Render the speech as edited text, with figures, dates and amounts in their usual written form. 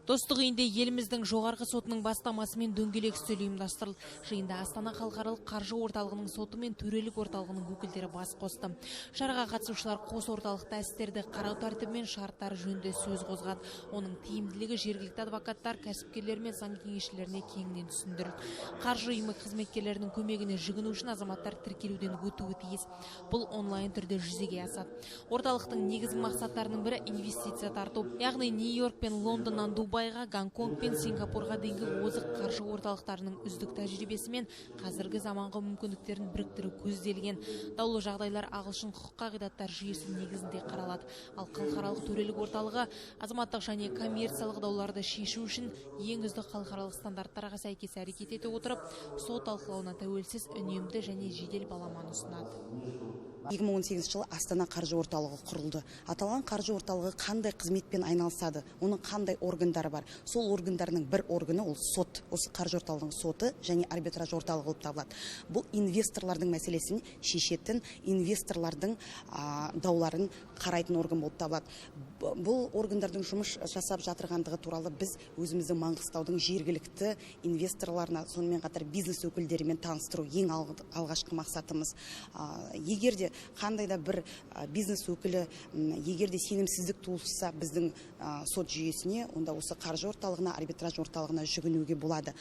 Достық үйінде еліміздің жоғарғы сотының бастамасымен дөңгелек үстел ұйымдастырылды. Жиында Астана халықаралық қаржы орталығының соты мен төрелік орталығының өкілдері бас қосты. Шараға қатысушылар қос орталықта істерді қарау тәртібі мен шарттары жөнінде сөз қозғады. Оның тиімділігі жергілікті адвокаттар, кәсіпкерлер мен заң кеңесшілеріне кеңінен түсіндірілді. Қаржы ұйымы қызметкерлерінің көмегіне жүгіну үшін азаматтар тіркелуден өтуі тиіс. Бұл онлайн түрде жүзеге асады. Орталықтың негізгі мақсаттарының бірі инвестиция тарту, яғни Нью-Йорк пен Лондоннан Дубайға, Гонконг пен Сингапурға дейінгі озық қаржы орталықтарының үздік тәжірибесі мен қазіргі заманғы мүмкіндіктерін біріктіру көзделген. Даулы жағдайлар ағылшын құқық қағидаттар жүйесі негізінде қаралады. Ал халықаралық төрелік орталығы азаматтық және коммерциялық дауларды шешу үшін ең үздік халықаралық стандарттарға сәйкес әрекет ете отырып, сот талқылауына тәуелсіз, үнемді және жедел баламаны ұсынады. 2018 жылы Астана қаржы орталығы құрылды. Аталған қаржы орталығы қандай қызметпен айналысады, оның қандай органдары бар. Сол органдарының бір органы ол сот. Осы қаржы орталығының соты және арбитраж орталығы болып табылады. Бұл инвесторлардың мәселесін шешетін, инвесторлардың дауларын қарайтын орган болып табылады. Бұл органдардың жұмыс жасап жатырғандығы туралы біз өзіміздің Маңғыстаудың жергілікті инвесторларына, сонымен қатар бизнес өкілдерімен таныстыру ең алғашқы мақсатымыз. Егер де қандай да бір бизнес өкілі егерде сенімсіздік туылса біздің сот жүйесіне, онда осы қаржы орталығына, арбитраж орталығына жүгінуге болады.